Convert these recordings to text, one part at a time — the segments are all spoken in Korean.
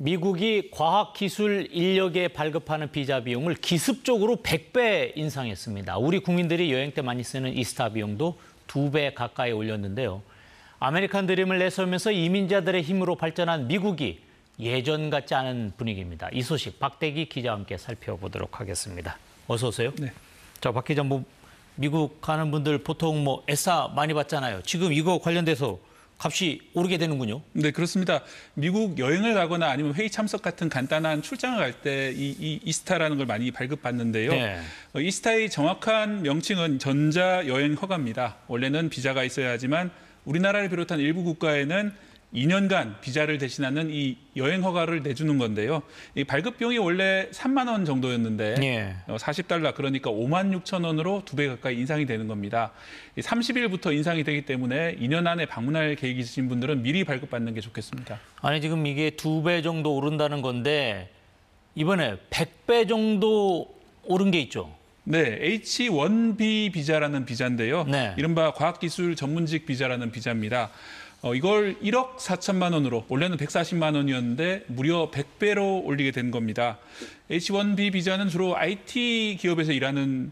미국이 과학기술 인력에 발급하는 비자 비용을 기습적으로 100배 인상했습니다. 우리 국민들이 여행 때 많이 쓰는 이스타 비용도 2배 가까이 올렸는데요. 아메리칸 드림을 내세우면서 이민자들의 힘으로 발전한 미국이 예전 같지 않은 분위기입니다. 이 소식 박대기 기자와 함께 살펴보도록 하겠습니다. 어서 오세요. 네. 자, 박 기자, 미국 가는 분들 보통 에싸 많이 받잖아요. 지금 이거 관련돼서 값이 오르게 되는군요. 네, 그렇습니다. 미국 여행을 가거나 아니면 회의 참석 같은 간단한 출장을 갈 때 이 이스타라는 걸 많이 발급받는데요. 네. 이스타의 정확한 명칭은 전자여행 허가입니다. 원래는 비자가 있어야 하지만 우리나라를 비롯한 일부 국가에는 2년간 비자를 대신하는 이 여행 허가를 내주는 건데요. 이 발급 비용이 원래 3만 원 정도였는데 예. 40달러, 그러니까 5만 6천 원으로 2배 가까이 인상이 되는 겁니다. 30일부터 인상이 되기 때문에 2년 안에 방문할 계획이 있으신 분들은 미리 발급받는 게 좋겠습니다. 아니, 지금 이게 2배 정도 오른다는 건데 이번에 100배 정도 오른 게 있죠? 네, H-1B 비자라는 비자인데요. 네. 이른바 과학기술 전문직 비자라는 비자입니다. 이걸 1억 4천만 원으로, 원래는 140만 원이었는데 무려 100배로 올리게 된 겁니다. H-1B 비자는 주로 IT 기업에서 일하는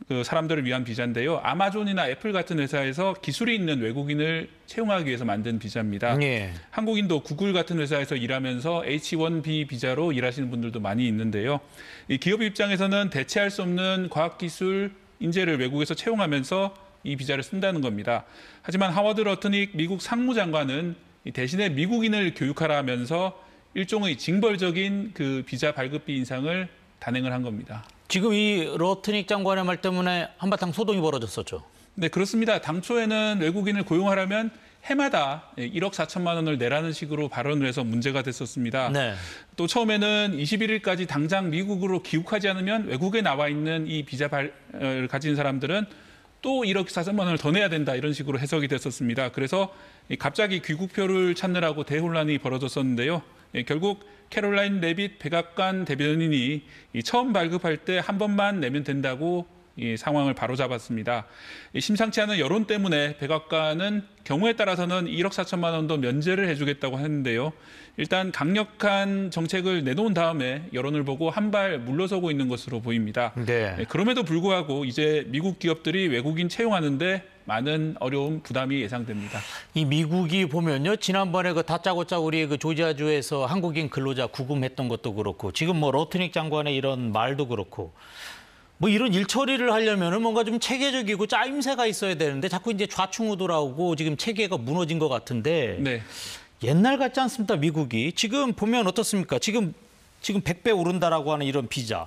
그 사람들을 위한 비자인데요. 아마존이나 애플 같은 회사에서 기술이 있는 외국인을 채용하기 위해서 만든 비자입니다. 예. 한국인도 구글 같은 회사에서 일하면서 H-1B 비자로 일하시는 분들도 많이 있는데요. 이 기업 입장에서는 대체할 수 없는 과학기술 인재를 외국에서 채용하면서 이 비자를 쓴다는 겁니다. 하지만 하워드 러트닉 미국 상무장관은 대신에 미국인을 교육하라 하면서 일종의 징벌적인 그 비자 발급비 인상을 단행을 한 겁니다. 지금 이 러트닉 장관의 말 때문에 한바탕 소동이 벌어졌었죠. 네, 그렇습니다. 당초에는 외국인을 고용하려면 해마다 1억 4천만 원을 내라는 식으로 발언을 해서 문제가 됐었습니다. 네. 또 처음에는 21일까지 당장 미국으로 귀국하지 않으면 외국에 나와 있는 이 비자를 가진 사람들은 또 1억 4천만 원을 더 내야 된다, 이런 식으로 해석이 됐었습니다. 그래서 갑자기 귀국표를 찾느라고 대혼란이 벌어졌었는데요. 결국 캐롤라인 레빗 백악관 대변인이 처음 발급할 때 한 번만 내면 된다고 이 상황을 바로잡았습니다. 심상치 않은 여론 때문에 백악관은 경우에 따라서는 1억 4천만 원도 면제를 해주겠다고 했는데요. 일단 강력한 정책을 내놓은 다음에 여론을 보고 한 발 물러서고 있는 것으로 보입니다. 네. 그럼에도 불구하고 이제 미국 기업들이 외국인 채용하는데 많은 어려움, 부담이 예상됩니다. 이 미국이 보면요, 지난번에 그 다짜고짜 우리 그 조지아주에서 한국인 근로자 구금했던 것도 그렇고, 지금 러트닉 장관의 이런 말도 그렇고, 이런 일 처리를 하려면은 뭔가 좀 체계적이고 짜임새가 있어야 되는데 자꾸 이제 좌충우돌하고 지금 체계가 무너진 것 같은데. 네. 옛날 같지 않습니다, 미국이. 지금 보면 어떻습니까? 지금 100배 오른다라고 하는 이런 비자.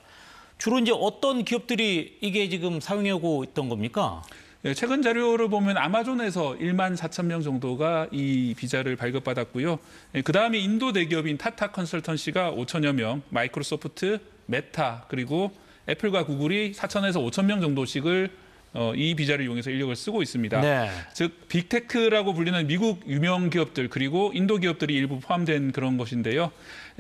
주로 이제 어떤 기업들이 이게 지금 사용하고 있던 겁니까? 네, 최근 자료를 보면 아마존에서 1만 4천 명 정도가 이 비자를 발급받았고요. 그다음에 인도 대기업인 타타 컨설턴시가 5천여 명, 마이크로소프트, 메타, 그리고 애플과 구글이 4천에서 5천 명 정도씩을 이 비자를 이용해서 인력을 쓰고 있습니다. 네. 즉 빅테크라고 불리는 미국 유명 기업들, 그리고 인도 기업들이 일부 포함된 그런 것인데요.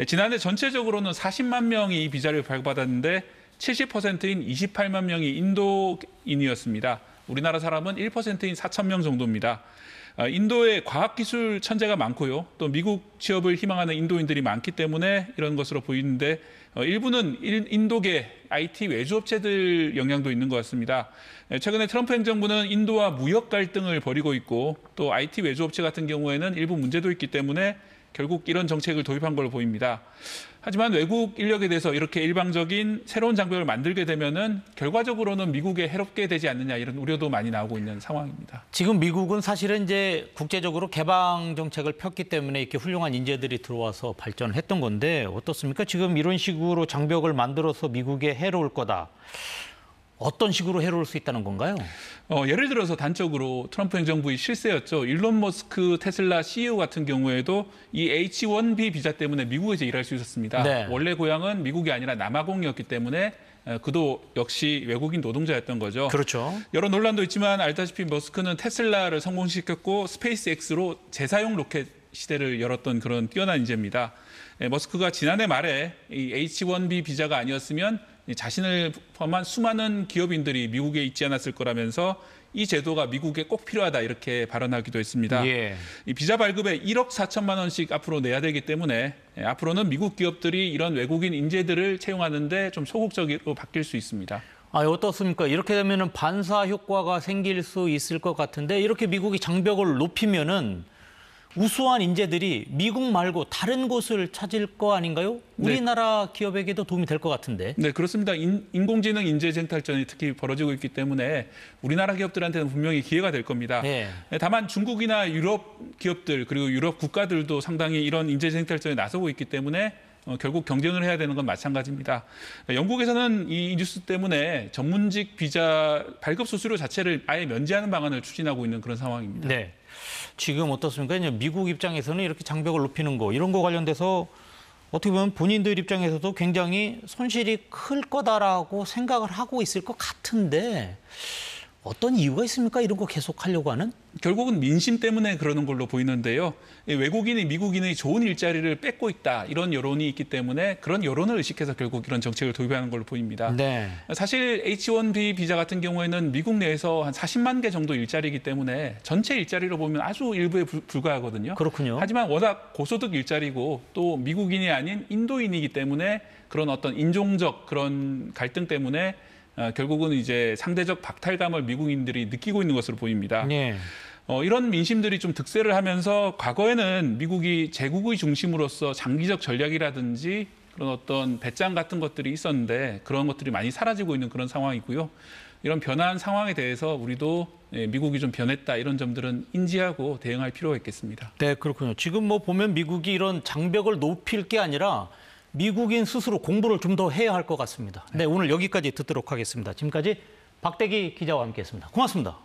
지난해 전체적으로는 40만 명이 이 비자를 발급받았는데 70%인 28만 명이 인도인이었습니다. 우리나라 사람은 1%인 4천 명 정도입니다. 인도에 과학기술 천재가 많고요. 또 미국 취업을 희망하는 인도인들이 많기 때문에 이런 것으로 보이는데 일부는 인도계 IT 외주업체들 영향도 있는 것 같습니다. 최근에 트럼프 행정부는 인도와 무역 갈등을 벌이고 있고 또 IT 외주업체 같은 경우에는 일부 문제도 있기 때문에 결국 이런 정책을 도입한 걸로 보입니다. 하지만 외국 인력에 대해서 이렇게 일방적인 새로운 장벽을 만들게 되면은 결과적으로는 미국에 해롭게 되지 않느냐, 이런 우려도 많이 나오고 있는 상황입니다. 지금 미국은 사실은 이제 국제적으로 개방 정책을 폈기 때문에 이렇게 훌륭한 인재들이 들어와서 발전을 했던 건데 어떻습니까? 지금 이런 식으로 장벽을 만들어서 미국에 해로울 거다. 어떤 식으로 해로울 수 있다는 건가요? 예를 들어서 단적으로 트럼프 행정부의 실세였죠. 일론 머스크 테슬라 CEO 같은 경우에도 이 H-1B 비자 때문에 미국에서 일할 수 있었습니다. 네. 원래 고향은 미국이 아니라 남아공이었기 때문에 그도 역시 외국인 노동자였던 거죠. 그렇죠. 여러 논란도 있지만 알다시피 머스크는 테슬라를 성공시켰고 스페이스X로 재사용 로켓 시대를 열었던 그런 뛰어난 인재입니다. 머스크가 지난해 말에 이 H-1B 비자가 아니었으면 자신을 포함한 수많은 기업인들이 미국에 있지 않았을 거라면서 이 제도가 미국에 꼭 필요하다 이렇게 발언하기도 했습니다. 예. 이 비자 발급에 1억 4천만 원씩 앞으로 내야 되기 때문에 앞으로는 미국 기업들이 이런 외국인 인재들을 채용하는데 좀 소극적으로 바뀔 수 있습니다. 어떻습니까? 이렇게 되면은 반사 효과가 생길 수 있을 것 같은데 이렇게 미국이 장벽을 높이면은 우수한 인재들이 미국 말고 다른 곳을 찾을 거 아닌가요? 우리나라 기업에게도 도움이 될 것 같은데. 네, 그렇습니다. 인공지능 인재 쟁탈전이 특히 벌어지고 있기 때문에 우리나라 기업들한테는 분명히 기회가 될 겁니다. 네. 다만 중국이나 유럽 기업들 그리고 유럽 국가들도 상당히 이런 인재 쟁탈전에 나서고 있기 때문에 결국 경쟁을 해야 되는 건 마찬가지입니다. 영국에서는 이 뉴스 때문에 전문직 비자 발급 수수료 자체를 아예 면제하는 방안을 추진하고 있는 그런 상황입니다. 네. 지금 어떻습니까? 이제 미국 입장에서는 이렇게 장벽을 높이는 거 이런 거 관련돼서 어떻게 보면 본인들 입장에서도 굉장히 손실이 클 거다라고 생각을 하고 있을 것 같은데 어떤 이유가 있습니까? 이런 거 계속 하려고 하는? 결국은 민심 때문에 그러는 걸로 보이는데요. 외국인이 미국인의 좋은 일자리를 뺏고 있다 이런 여론이 있기 때문에 그런 여론을 의식해서 결국 이런 정책을 도입하는 걸로 보입니다. 네. 사실 H-1B 비자 같은 경우에는 미국 내에서 한 40만 개 정도 일자리이기 때문에 전체 일자리로 보면 아주 일부에 불과하거든요. 그렇군요. 하지만 워낙 고소득 일자리고 또 미국인이 아닌 인도인이기 때문에 그런 어떤 인종적 그런 갈등 때문에 결국은 이제 상대적 박탈감을 미국인들이 느끼고 있는 것으로 보입니다. 네. 이런 민심들이 좀 득세를 하면서 과거에는 미국이 제국의 중심으로서 장기적 전략이라든지 그런 어떤 배짱 같은 것들이 있었는데 그런 것들이 많이 사라지고 있는 그런 상황이고요. 이런 변화한 상황에 대해서 우리도 미국이 좀 변했다 이런 점들은 인지하고 대응할 필요가 있겠습니다. 네, 그렇군요. 지금 뭐 보면 미국이 이런 장벽을 높일 게 아니라 미국인 스스로 공부를 좀 더 해야 할 것 같습니다. 네, 오늘 여기까지 듣도록 하겠습니다. 지금까지 박대기 기자와 함께했습니다. 고맙습니다.